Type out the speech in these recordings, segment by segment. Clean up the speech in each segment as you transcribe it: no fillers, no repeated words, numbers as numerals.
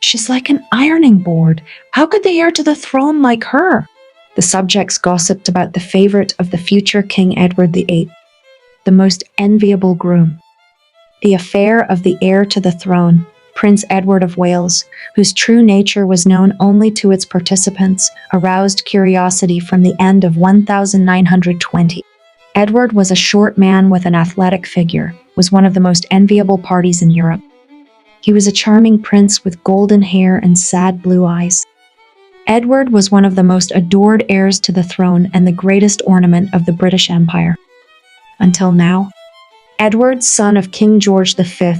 She's like an ironing board. How could the heir to the throne like her? The subjects gossiped about the favorite of the future King Edward VIII, the most enviable groom. The affair of the heir to the throne, Prince Edward of Wales, whose true nature was known only to its participants, aroused curiosity from the end of 1920. Edward was a short man with an athletic figure, was one of the most enviable parties in Europe. He was a charming prince with golden hair and sad blue eyes. Edward was one of the most adored heirs to the throne and the greatest ornament of the British Empire. Until now. Edward, son of King George V,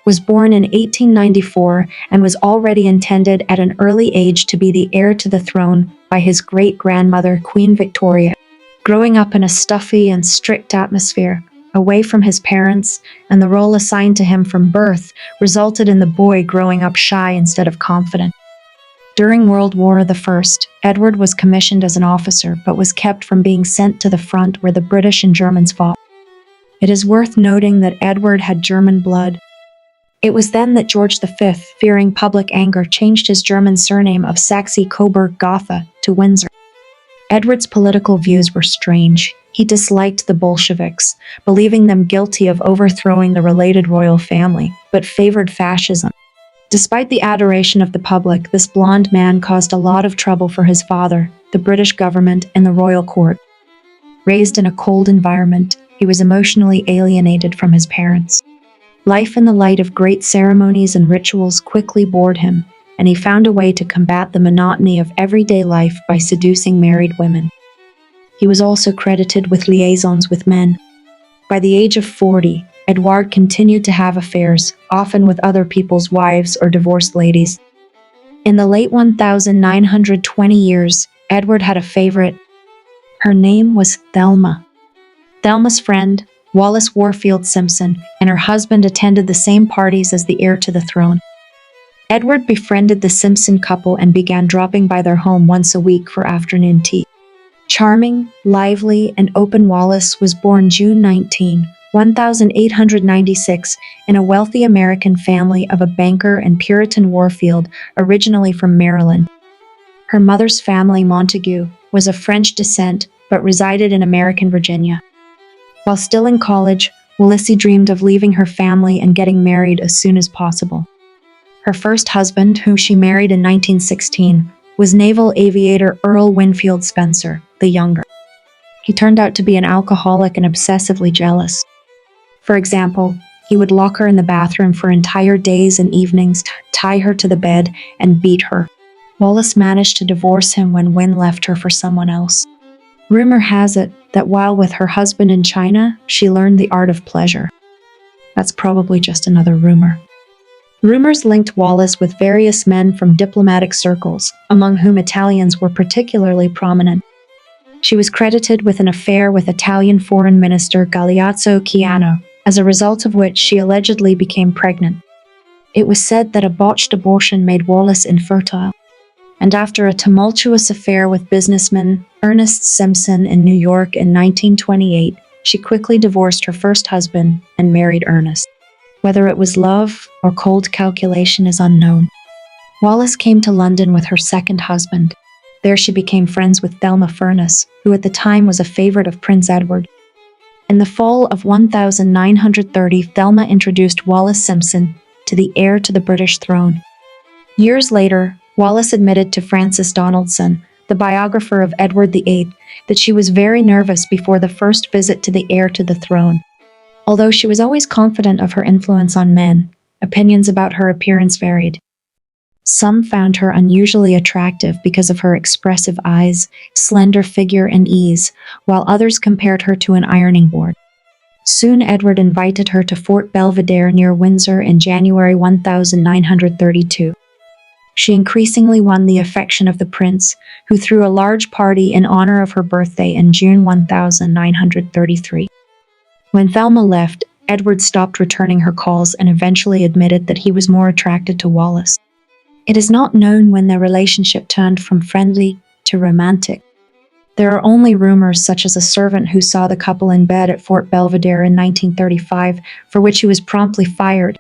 was born in 1894 and was already intended at an early age to be the heir to the throne by his great-grandmother, Queen Victoria. Growing up in a stuffy and strict atmosphere, away from his parents, and the role assigned to him from birth resulted in the boy growing up shy instead of confident. During World War I, Edward was commissioned as an officer but was kept from being sent to the front where the British and Germans fought. It is worth noting that Edward had German blood. It was then that George V, fearing public anger, changed his German surname of Saxe-Coburg-Gotha to Windsor. Edward's political views were strange. He disliked the Bolsheviks, believing them guilty of overthrowing the related royal family, but favored fascism. Despite the adoration of the public, this blonde man caused a lot of trouble for his father, the British government, and the royal court. Raised in a cold environment, he was emotionally alienated from his parents. Life in the light of great ceremonies and rituals quickly bored him, and he found a way to combat the monotony of everyday life by seducing married women. He was also credited with liaisons with men. By the age of 40, Edward continued to have affairs, often with other people's wives or divorced ladies. In the late 1920 years, Edward had a favorite. Her name was Thelma. Thelma's friend, Wallis Simpson, and her husband attended the same parties as the heir to the throne. Edward befriended the Simpson couple and began dropping by their home once a week for afternoon tea. Charming, lively, and open Wallace was born June 19, 1896, in a wealthy American family of a banker and Puritan Warfield, originally from Maryland. Her mother's family, Montague, was of French descent but resided in American Virginia. While still in college, Wallis dreamed of leaving her family and getting married as soon as possible. Her first husband, whom she married in 1916, was naval aviator Earl Winfield Spencer, the younger. He turned out to be an alcoholic and obsessively jealous. For example, he would lock her in the bathroom for entire days and evenings, tie her to the bed, and beat her. Wallis managed to divorce him when Wynne left her for someone else. Rumor has it that while with her husband in China, she learned the art of pleasure. That's probably just another rumor. Rumors linked Wallis with various men from diplomatic circles, among whom Italians were particularly prominent. She was credited with an affair with Italian Foreign Minister Galeazzo Ciano, as a result of which she allegedly became pregnant. It was said that a botched abortion made Wallis infertile. And after a tumultuous affair with businessman Ernest Simpson in New York in 1928, she quickly divorced her first husband and married Ernest. Whether it was love or cold calculation is unknown. Wallis came to London with her second husband. There she became friends with Thelma Furness, who at the time was a favorite of Prince Edward. In the fall of 1930, Thelma introduced Wallis Simpson to the heir to the British throne. Years later, Wallis admitted to Francis Donaldson, the biographer of Edward VIII, that she was very nervous before the first visit to the heir to the throne. Although she was always confident of her influence on men, opinions about her appearance varied. Some found her unusually attractive because of her expressive eyes, slender figure, and ease, while others compared her to an ironing board. Soon Edward invited her to Fort Belvedere near Windsor in January 1932. She increasingly won the affection of the prince, who threw a large party in honor of her birthday in June 1933. When Thelma left, Edward stopped returning her calls and eventually admitted that he was more attracted to Wallis. It is not known when their relationship turned from friendly to romantic. There are only rumors, such as a servant who saw the couple in bed at Fort Belvedere in 1935, for which he was promptly fired.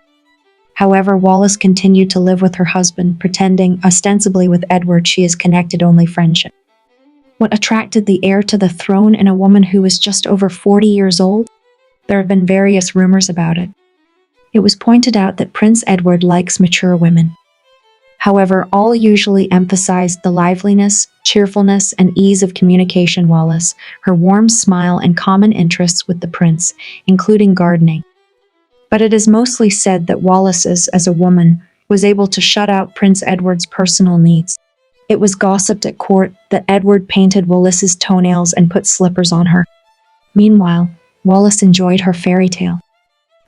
However, Wallis continued to live with her husband, pretending, ostensibly with Edward, she is connected only friendship. What attracted the heir to the throne in a woman who was just over 40 years old? There have been various rumors about it. It was pointed out that Prince Edward likes mature women. However, all usually emphasized the liveliness, cheerfulness, and ease of communication Wallis, her warm smile and common interests with the prince, including gardening. But it is mostly said that Wallis, as a woman, was able to shut out Prince Edward's personal needs. It was gossiped at court that Edward painted Wallis's toenails and put slippers on her. Meanwhile, Wallis enjoyed her fairy tale.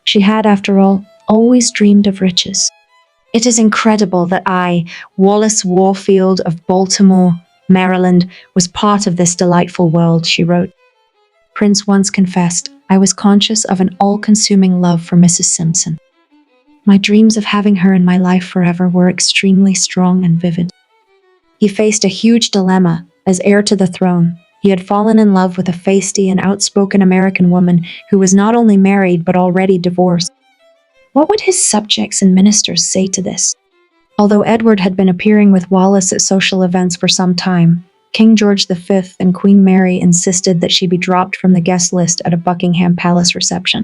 She had, after all, always dreamed of riches. It is incredible that I, Wallace Warfield of Baltimore, Maryland, was part of this delightful world, she wrote. Prince once confessed, I was conscious of an all-consuming love for Mrs. Simpson. My dreams of having her in my life forever were extremely strong and vivid. He faced a huge dilemma. As heir to the throne, he had fallen in love with a feisty and outspoken American woman who was not only married but already divorced. What would his subjects and ministers say to this? Although Edward had been appearing with Wallis at social events for some time, King George V and Queen Mary insisted that she be dropped from the guest list at a Buckingham Palace reception.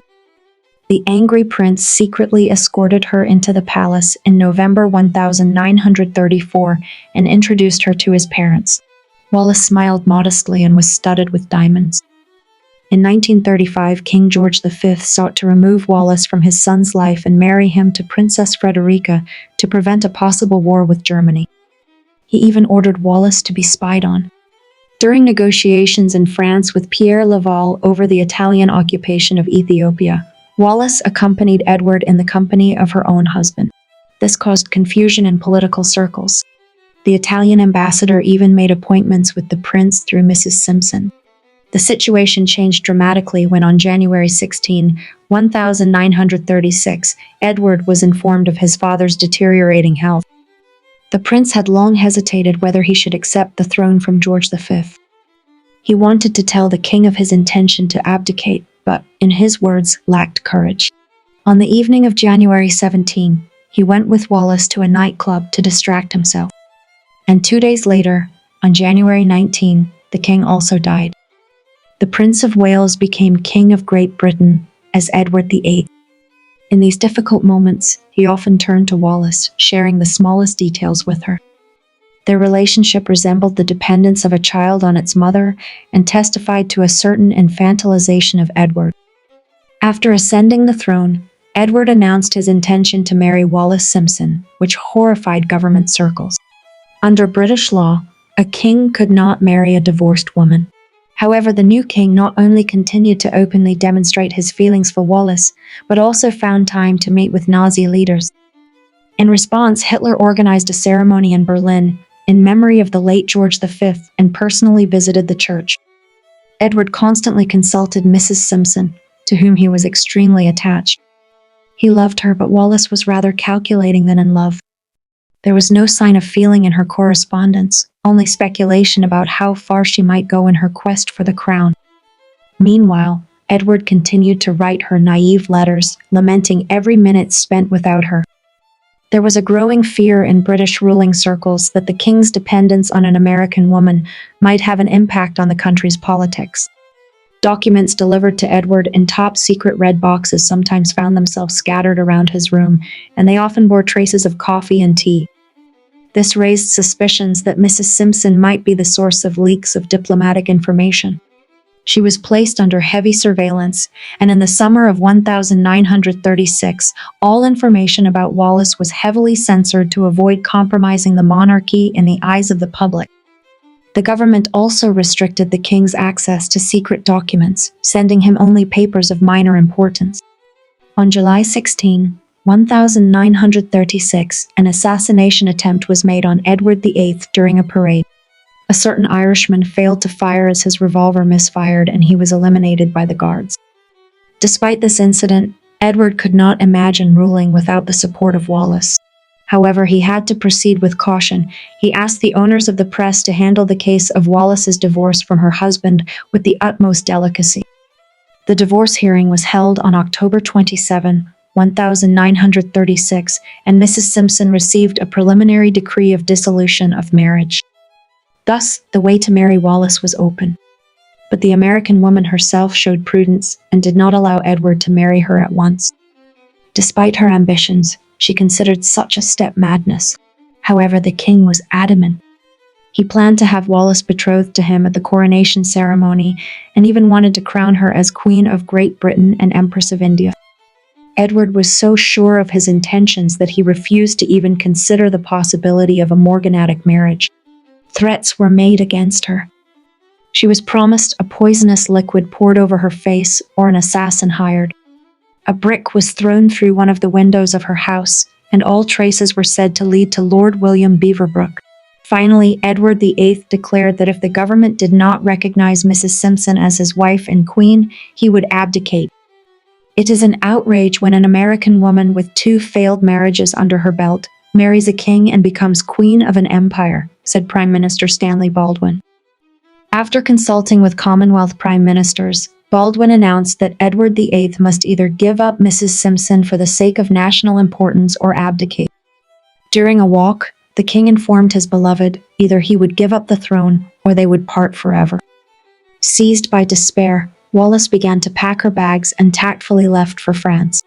The angry prince secretly escorted her into the palace in November 1934 and introduced her to his parents. Wallis smiled modestly and was studded with diamonds. In 1935, King George V sought to remove Wallis from his son's life and marry him to Princess Frederica to prevent a possible war with Germany. He even ordered Wallis to be spied on. During negotiations in France with Pierre Laval over the Italian occupation of Ethiopia, Wallis accompanied Edward in the company of her own husband. This caused confusion in political circles. The Italian ambassador even made appointments with the prince through Mrs. Simpson. The situation changed dramatically when on January 16, 1936, Edward was informed of his father's deteriorating health. The prince had long hesitated whether he should accept the throne from George V. He wanted to tell the king of his intention to abdicate, but, in his words, lacked courage. On the evening of January 17, he went with Wallis to a nightclub to distract himself. And 2 days later, on January 19, the king also died. The Prince of Wales became King of Great Britain as Edward VIII. In these difficult moments, he often turned to Wallis, sharing the smallest details with her. Their relationship resembled the dependence of a child on its mother and testified to a certain infantilization of Edward. After ascending the throne, Edward announced his intention to marry Wallis Simpson, which horrified government circles. Under British law, a king could not marry a divorced woman. However, the new king not only continued to openly demonstrate his feelings for Wallis, but also found time to meet with Nazi leaders. In response, Hitler organized a ceremony in Berlin in memory of the late George V and personally visited the church. Edward constantly consulted Mrs. Simpson, to whom he was extremely attached. He loved her, but Wallis was rather calculating than in love. There was no sign of feeling in her correspondence, only speculation about how far she might go in her quest for the crown. Meanwhile, Edward continued to write her naive letters, lamenting every minute spent without her. There was a growing fear in British ruling circles that the king's dependence on an American woman might have an impact on the country's politics. Documents delivered to Edward in top-secret red boxes sometimes found themselves scattered around his room, and they often bore traces of coffee and tea. This raised suspicions that Mrs. Simpson might be the source of leaks of diplomatic information. She was placed under heavy surveillance, and in the summer of 1936, all information about Wallis was heavily censored to avoid compromising the monarchy in the eyes of the public. The government also restricted the king's access to secret documents, sending him only papers of minor importance. On July 16, 1936, an assassination attempt was made on Edward VIII during a parade. A certain Irishman failed to fire as his revolver misfired, and he was eliminated by the guards. Despite this incident, Edward could not imagine ruling without the support of Wallis. However, he had to proceed with caution. He asked the owners of the press to handle the case of Wallis's divorce from her husband with the utmost delicacy. The divorce hearing was held on October 27, 1936, and Mrs. Simpson received a preliminary decree of dissolution of marriage. Thus, the way to marry Wallace was open. But the American woman herself showed prudence and did not allow Edward to marry her at once. Despite her ambitions, she considered such a step madness. However, the king was adamant. He planned to have Wallace betrothed to him at the coronation ceremony and even wanted to crown her as Queen of Great Britain and Empress of India. Edward was so sure of his intentions that he refused to even consider the possibility of a morganatic marriage. Threats were made against her. She was promised a poisonous liquid poured over her face or an assassin hired. A brick was thrown through one of the windows of her house, and all traces were said to lead to Lord William Beaverbrook. Finally, Edward VIII declared that if the government did not recognize Mrs. Simpson as his wife and queen, he would abdicate. It is an outrage when an American woman with 2 failed marriages under her belt marries a king and becomes queen of an empire, said Prime Minister Stanley Baldwin. After consulting with Commonwealth prime ministers, Baldwin announced that Edward VIII must either give up Mrs. Simpson for the sake of national importance or abdicate. During a walk, the king informed his beloved either he would give up the throne or they would part forever. Seized by despair, Wallace began to pack her bags and tactfully left for France.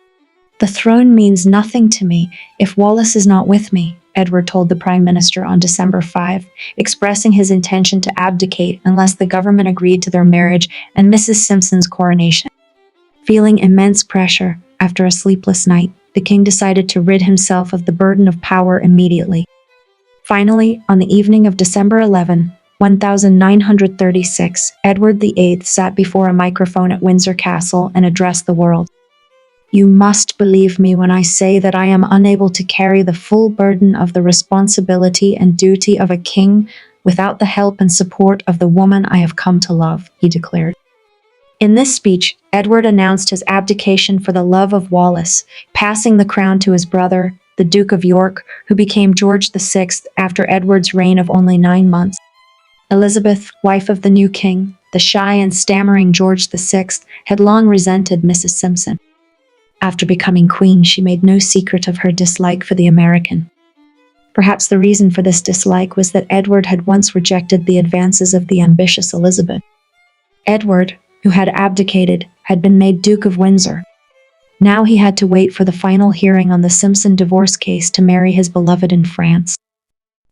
"The throne means nothing to me if Wallace is not with me," Edward told the Prime Minister on December 5, expressing his intention to abdicate unless the government agreed to their marriage and Mrs. Simpson's coronation. Feeling immense pressure after a sleepless night, the king decided to rid himself of the burden of power immediately. Finally, on the evening of December 11, 1936, Edward VIII sat before a microphone at Windsor Castle and addressed the world. "You must believe me when I say that I am unable to carry the full burden of the responsibility and duty of a king without the help and support of the woman I have come to love," he declared. In this speech, Edward announced his abdication for the love of Wallace, passing the crown to his brother, the Duke of York, who became George VI after Edward's reign of only 9 months. Elizabeth, wife of the new king, the shy and stammering George VI, had long resented Mrs. Simpson. After becoming queen, she made no secret of her dislike for the American. Perhaps the reason for this dislike was that Edward had once rejected the advances of the ambitious Elizabeth. Edward, who had abdicated, had been made Duke of Windsor. Now he had to wait for the final hearing on the Simpson divorce case to marry his beloved in France.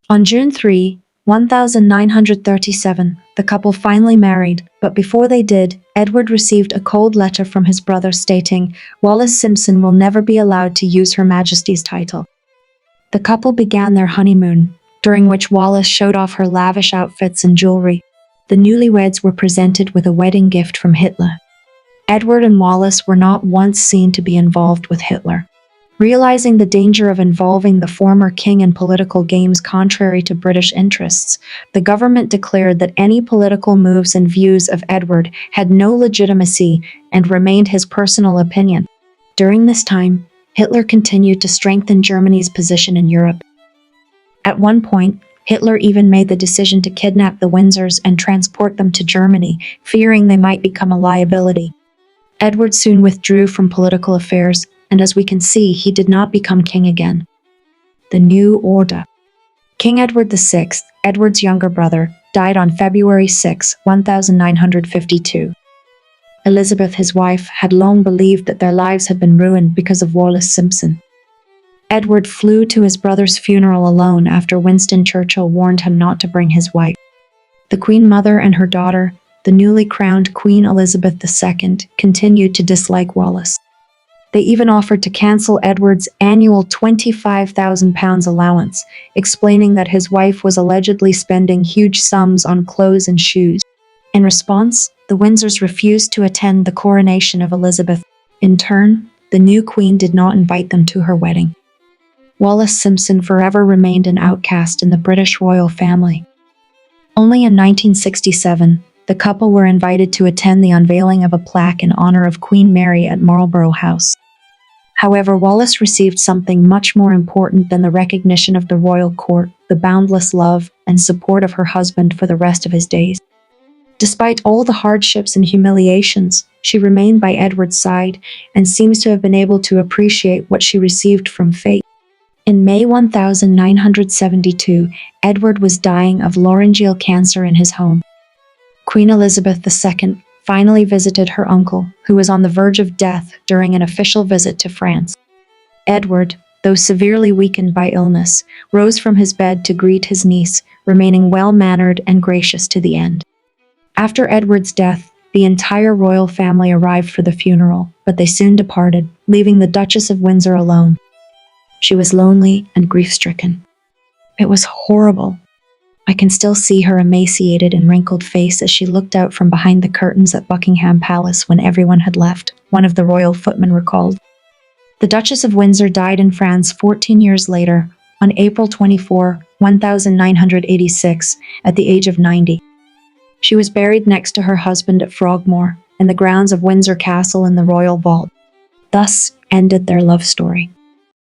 On June 3, 1937, the couple finally married, but before they did, Edward received a cold letter from his brother stating, "Wallis Simpson will never be allowed to use Her Majesty's title." The couple began their honeymoon, during which Wallis showed off her lavish outfits and jewelry. The newlyweds were presented with a wedding gift from Hitler. Edward and Wallis were not once seen to be involved with Hitler. Realizing the danger of involving the former king in political games contrary to British interests, the government declared that any political moves and views of Edward had no legitimacy and remained his personal opinion. During this time, Hitler continued to strengthen Germany's position in Europe. At one point, Hitler even made the decision to kidnap the Windsors and transport them to Germany, fearing they might become a liability. Edward soon withdrew from political affairs, and as we can see, he did not become king again. The New Order. King Edward VI, Edward's younger brother, died on February 6, 1952. Elizabeth, his wife, had long believed that their lives had been ruined because of Wallis Simpson. Edward flew to his brother's funeral alone after Winston Churchill warned him not to bring his wife. The Queen Mother and her daughter, the newly crowned Queen Elizabeth II, continued to dislike Wallace. They even offered to cancel Edward's annual £25,000 allowance, explaining that his wife was allegedly spending huge sums on clothes and shoes. In response, the Windsors refused to attend the coronation of Elizabeth. In turn, the new queen did not invite them to her wedding. Wallis Simpson forever remained an outcast in the British royal family. Only in 1967, the couple were invited to attend the unveiling of a plaque in honor of Queen Mary at Marlborough House. However, Wallis received something much more important than the recognition of the royal court, the boundless love and support of her husband for the rest of his days. Despite all the hardships and humiliations, she remained by Edward's side and seems to have been able to appreciate what she received from fate. In May 1972, Edward was dying of laryngeal cancer in his home. Queen Elizabeth II finally visited her uncle, who was on the verge of death during an official visit to France. Edward, though severely weakened by illness, rose from his bed to greet his niece, remaining well-mannered and gracious to the end. After Edward's death, the entire royal family arrived for the funeral, but they soon departed, leaving the Duchess of Windsor alone. She was lonely and grief-stricken. It was horrible. I can still see her emaciated and wrinkled face as she looked out from behind the curtains at Buckingham Palace when everyone had left, one of the royal footmen recalled. The Duchess of Windsor died in France 14 years later, on April 24, 1986, at the age of 90. She was buried next to her husband at Frogmore, in the grounds of Windsor Castle in the royal vault. Thus ended their love story.